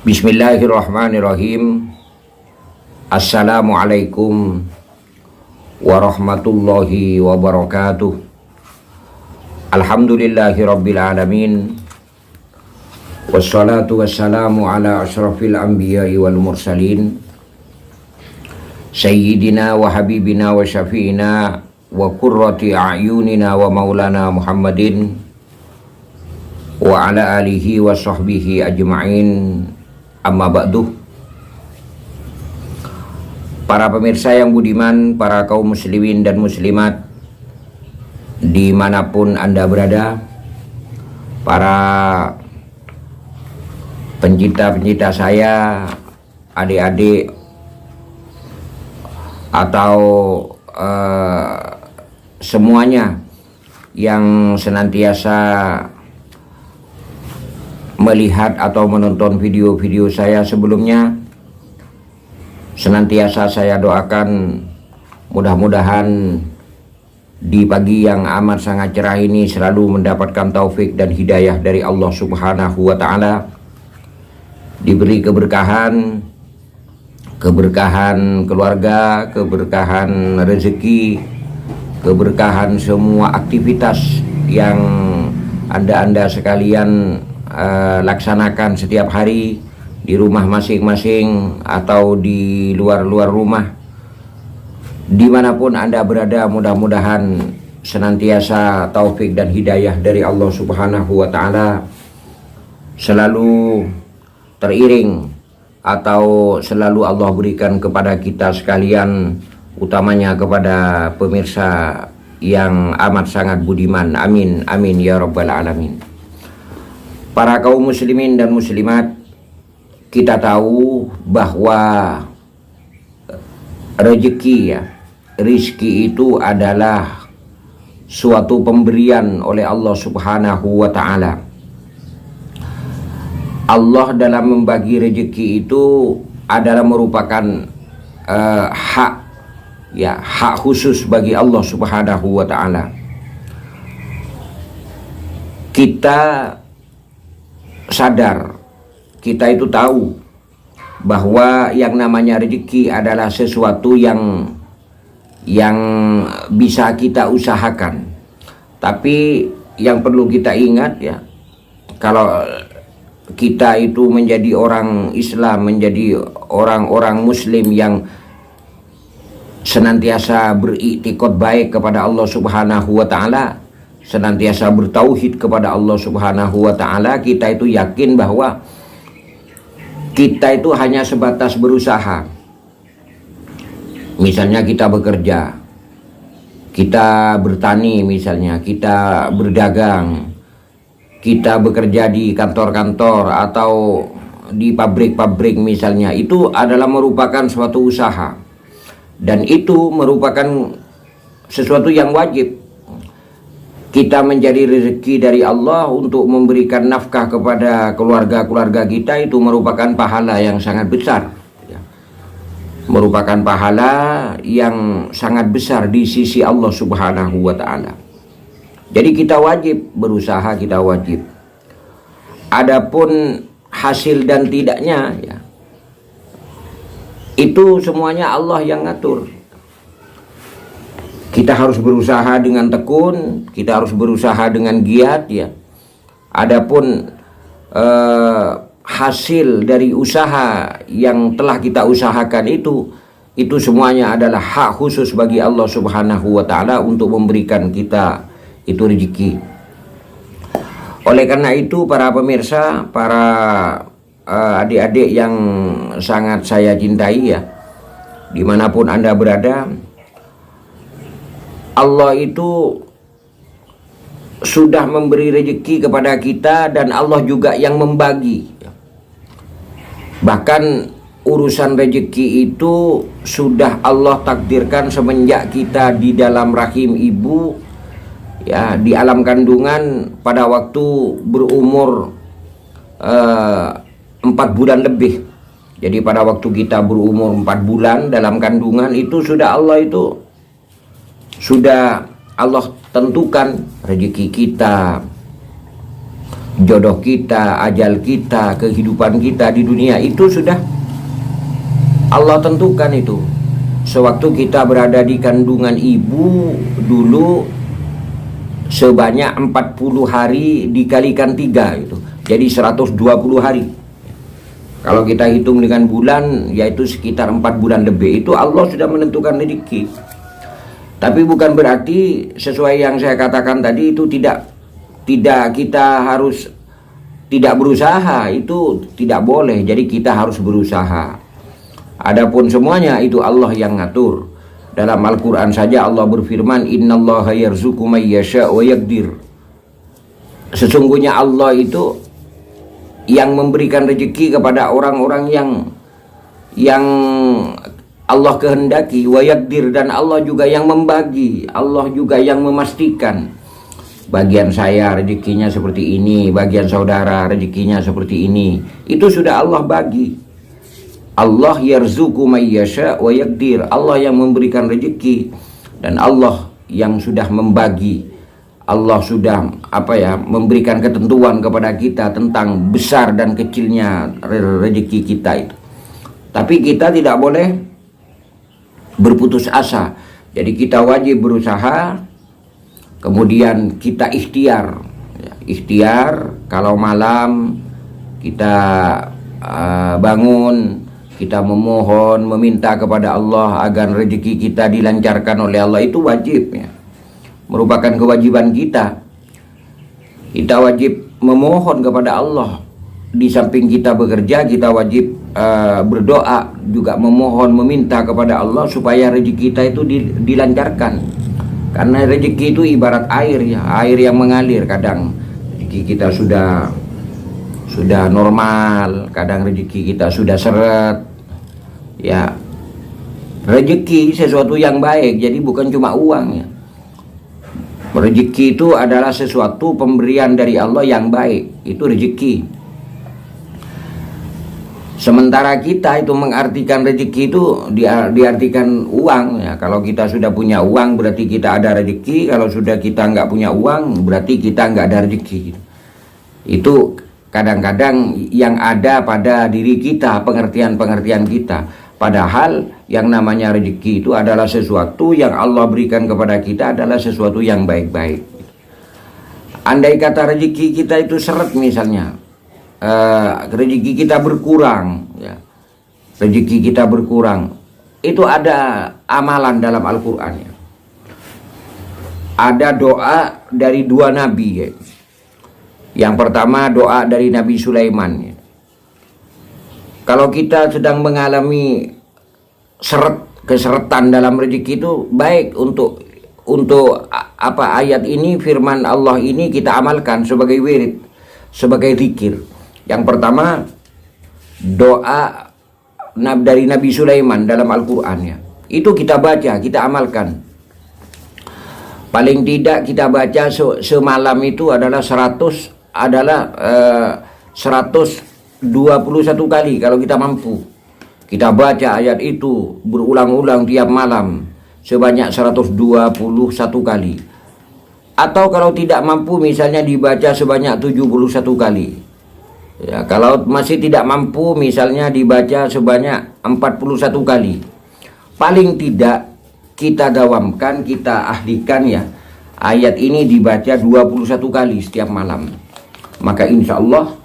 Bismillahirrahmanirrahim. Assalamualaikum warahmatullahi wabarakatuh. Alhamdulillahirabbil alamin. Wassalatu wassalamu ala asyrafil anbiya'i wal mursalin. Sayyidina wa habibina wa syafi'ina wa qurrati a'yunina wa maulana Muhammadin wa ala alihi wa sahbihi ajma'in. Amma ba'du. Para pemirsa yang budiman, para kaum muslimin dan muslimat dimanapun Anda berada, para pencinta-pencinta saya, adik-adik atau semuanya yang senantiasa melihat atau menonton video-video saya sebelumnya, senantiasa saya doakan mudah-mudahan di pagi yang amat sangat cerah ini selalu mendapatkan taufik dan hidayah dari Allah Subhanahu wa Ta'ala, diberi keberkahan keluarga, keberkahan rezeki, keberkahan semua aktivitas yang anda sekalian laksanakan setiap hari di rumah masing-masing atau di luar rumah, dimanapun Anda berada. Mudah-mudahan senantiasa taufik dan hidayah dari Allah Subhanahu wa Ta'ala selalu teriring atau selalu Allah berikan kepada kita sekalian, utamanya kepada pemirsa yang amat sangat budiman. Amin, amin ya rabbal alamin. Para kaum muslimin dan muslimat, kita tahu bahwa rizki itu adalah suatu pemberian oleh Allah Subhanahu wa Ta'ala. Allah dalam membagi rezeki itu adalah merupakan hak khusus bagi Allah Subhanahu wa Ta'ala. Kita sadar, kita itu tahu bahwa yang namanya rezeki adalah sesuatu yang bisa kita usahakan. Tapi yang perlu kita ingat ya, kalau kita itu menjadi orang Islam, menjadi orang-orang Muslim yang senantiasa beriktikad baik kepada Allah Subhanahu wa Ta'ala, senantiasa bertauhid kepada Allah Subhanahu wa Ta'ala, kita itu yakin bahwa kita itu hanya sebatas berusaha. Misalnya kita bekerja, kita bertani, misalnya kita berdagang, kita bekerja di kantor-kantor atau di pabrik-pabrik misalnya, itu adalah merupakan suatu usaha, dan itu merupakan sesuatu yang wajib. Kita menjadi rezeki dari Allah untuk memberikan nafkah kepada keluarga-keluarga kita, itu merupakan pahala yang sangat besar ya. Merupakan pahala yang sangat besar di sisi Allah Subhanahu wa Ta'ala. Jadi kita wajib berusaha, kita wajib. Adapun hasil dan tidaknya ya, itu semuanya Allah yang ngatur. Kita harus berusaha dengan tekun, kita harus berusaha dengan giat ya. Adapun hasil dari usaha yang telah kita usahakan itu semuanya adalah hak khusus bagi Allah Subhanahu wa Ta'ala untuk memberikan kita itu rezeki. Oleh karena itu, para pemirsa, para adik-adik yang sangat saya cintai ya, dimanapun Anda berada, Allah itu sudah memberi rezeki kepada kita, dan Allah juga yang membagi. Bahkan urusan rezeki itu sudah Allah takdirkan semenjak kita di dalam rahim ibu ya, di alam kandungan, pada waktu berumur 4 bulan lebih. Jadi pada waktu kita berumur 4 bulan dalam kandungan, itu sudah Allah tentukan rezeki kita, jodoh kita, ajal kita, kehidupan kita di dunia itu sudah Allah tentukan itu. Sewaktu kita berada di kandungan ibu dulu, sebanyak 40 hari dikalikan 3 itu. Jadi 120 hari. Kalau kita hitung dengan bulan, yaitu sekitar 4 bulan lebih. Itu Allah sudah menentukan rezeki. Tapi bukan berarti sesuai yang saya katakan tadi itu tidak kita harus tidak berusaha, itu tidak boleh. Jadi kita harus berusaha. Adapun semuanya itu Allah yang ngatur. Dalam Al-Quran saja Allah berfirman, innallaha yarzuqu may yasha' wa yaqdir. Sesungguhnya Allah itu yang memberikan rezeki kepada orang-orang yang Allah kehendaki, wa yaqdir, dan Allah juga yang membagi, Allah juga yang memastikan. Bagian saya rezekinya seperti ini, bagian saudara rezekinya seperti ini. Itu sudah Allah bagi. Allah yarzuqu may yasha' wa yaqdir. Allah yang memberikan rezeki dan Allah yang sudah membagi. Allah sudah memberikan ketentuan kepada kita tentang besar dan kecilnya rezeki kita itu. Tapi kita tidak boleh berputus asa. Jadi kita wajib berusaha, kemudian kita ikhtiar. Ikhtiar, kalau malam kita bangun, kita memohon, meminta kepada Allah agar rezeki kita dilancarkan oleh Allah, itu wajib ya. Merupakan kewajiban kita. Kita wajib memohon kepada Allah. Di samping kita bekerja, kita wajib berdoa, juga memohon, meminta kepada Allah supaya rezeki kita itu dilancarkan. Karena rezeki itu ibarat air ya, air yang mengalir. Kadang rezeki kita sudah normal, kadang rezeki kita sudah seret. Ya, rezeki sesuatu yang baik, jadi bukan cuma uang ya. Rezeki itu adalah sesuatu pemberian dari Allah yang baik, itu rezeki. Sementara kita itu mengartikan rezeki itu diartikan uang ya. Kalau kita sudah punya uang berarti kita ada rezeki. Kalau sudah kita nggak punya uang berarti kita nggak ada rezeki. Itu kadang-kadang yang ada pada diri kita, pengertian-pengertian kita. Padahal yang namanya rezeki itu adalah sesuatu yang Allah berikan kepada kita, adalah sesuatu yang baik-baik. Andai kata rezeki kita itu seret misalnya, rezeki kita berkurang ya. Rezeki kita berkurang, itu ada amalan dalam Al-Quran ya. Ada doa dari 2 nabi ya. Yang pertama doa dari Nabi Sulaiman ya. Kalau kita sedang mengalami keseretan dalam rezeki itu baik untuk ayat ini, firman Allah ini kita amalkan sebagai wirid, sebagai zikir. Yang pertama doa dari Nabi Sulaiman dalam Al-Quran ya. Itu kita baca, kita amalkan. Paling tidak kita baca semalam itu adalah 121 kali kalau kita mampu. Kita baca ayat itu berulang-ulang tiap malam sebanyak 121 kali. Atau kalau tidak mampu misalnya dibaca sebanyak 71 kali. Ya, kalau masih tidak mampu misalnya dibaca sebanyak 41 kali. Paling tidak kita dawamkan, kita ahlikan ya. Ayat ini dibaca 21 kali setiap malam. Maka insya Allah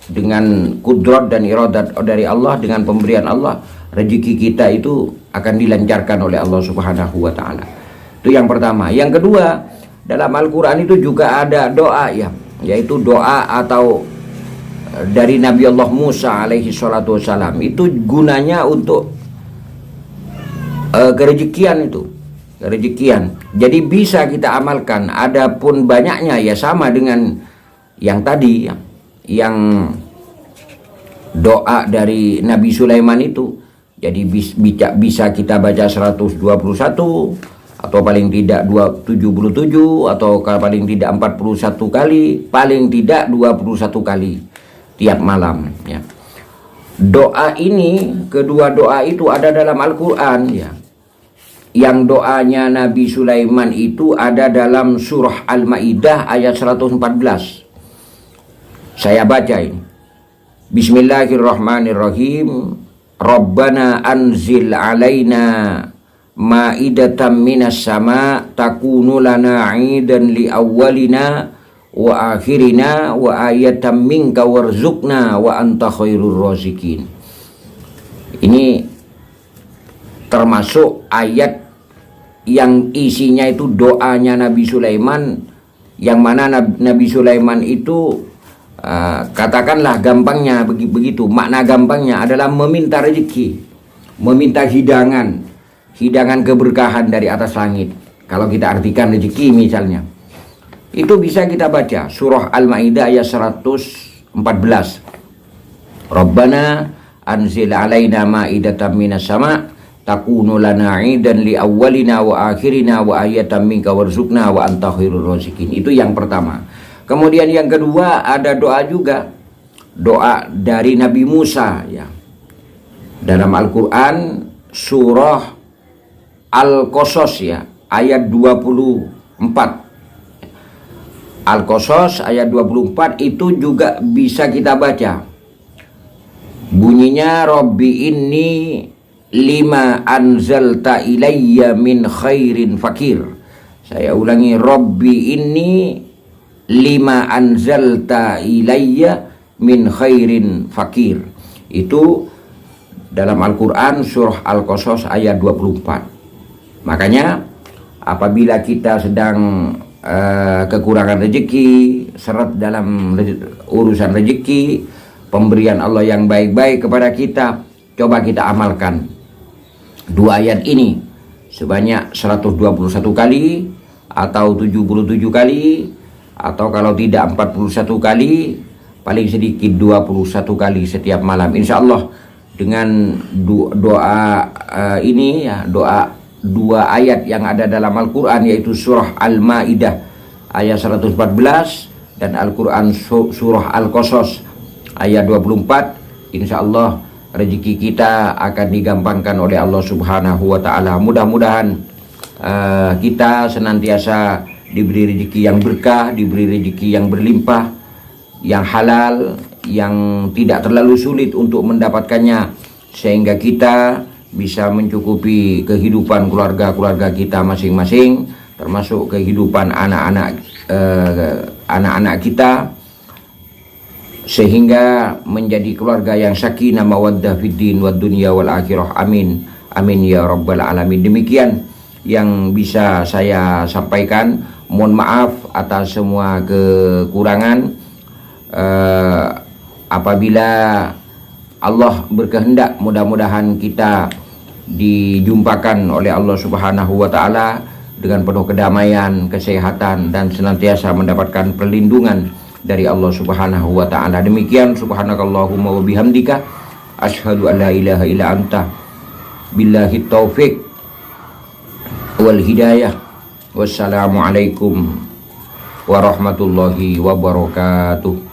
dengan kudrat dan iradat dari Allah, dengan pemberian Allah, rezeki kita itu akan dilancarkan oleh Allah Subhanahu wa Ta'ala. Itu yang pertama. Yang kedua, dalam Al-Quran itu juga ada doa ya, yaitu doa atau dari Nabi Allah Musa alaihi salatu wassalam. Itu gunanya untuk kerejekian itu, kerejekian. Jadi bisa kita amalkan. Adapun banyaknya ya sama dengan yang tadi ya. Yang doa dari Nabi Sulaiman itu, jadi bisa kita baca 121 atau paling tidak 77 atau paling tidak 41 kali, paling tidak 21 kali tiap malam ya. Doa ini, kedua doa itu ada dalam Al-Quran ya. Yang doanya Nabi Sulaiman itu ada dalam surah Al-Maidah ayat 114. Saya baca ini. Bismillahirrahmanirrahim. Rabbana anzil alaina ma'idatan minas sama takunu lana 'idan li awwalina wa akhirina wa ayatan minka warzuqna wa anta khairur razikin. Ini termasuk ayat yang isinya itu doanya Nabi Sulaiman, yang mana Nabi Sulaiman itu katakanlah gampangnya begitu, makna gampangnya adalah meminta rezeki, meminta hidangan keberkahan dari atas langit. Kalau kita artikan rezeki misalnya, itu bisa kita baca surah Al-Maidah ayat 114. Rabbana anzil alaina ma'idatan minas sama takunu lana 'idan li awwalina wa akhirina wa ayatan minka warzuqna wa anta khairur razikin. Itu yang pertama. Kemudian yang kedua ada doa juga, doa dari Nabi Musa ya. Dalam Al-Qur'an surah Al-Qasas ya, ayat 24. Al-Qasas ayat 24 itu juga bisa kita baca. Bunyinya Rabbi inni lima anzalta ilayya min khairin fakir. Saya ulangi, Rabbi inni lima anzalta ilayya min khairin fakir. Itu dalam Al-Quran surah Al-Qasas ayat 24. Makanya apabila kita sedang kekurangan rezeki, seret dalam urusan rezeki, pemberian Allah yang baik-baik kepada kita, coba kita amalkan dua ayat ini sebanyak 121 kali atau 77 kali, atau kalau tidak 41 kali, paling sedikit 21 kali setiap malam. Insya Allah dengan doa ini ya, doa dua ayat yang ada dalam Al-Quran, yaitu surah Al-Maidah ayat 114 dan Al-Quran surah Al-Qasas ayat 24. Insya Allah rezeki kita akan digampangkan oleh Allah Subhanahu wa Ta'ala. Mudah-mudahan kita senantiasa diberi rezeki yang berkah, diberi rezeki yang berlimpah, yang halal, yang tidak terlalu sulit untuk mendapatkannya, sehingga kita bisa mencukupi kehidupan keluarga kita masing-masing, termasuk kehidupan anak-anak kita, sehingga menjadi keluarga yang sakinah mawaddah fid din wad dunya wal akhirah. Amin amin ya rabbal alamin. Demikian yang bisa saya sampaikan. Mohon maaf atas semua kekurangan. Apabila Allah berkehendak, mudah-mudahan kita dijumpakan oleh Allah Subhanahu wa Ta'ala dengan penuh kedamaian, kesehatan, dan senantiasa mendapatkan perlindungan dari Allah Subhanahu wa Ta'ala. Demikian, subhanakallahumma wa bihamdika asyhadu an la ilaha illa anta, billahi taufik wal hidayah. Wassalamualaikum warahmatullahi wabarakatuh.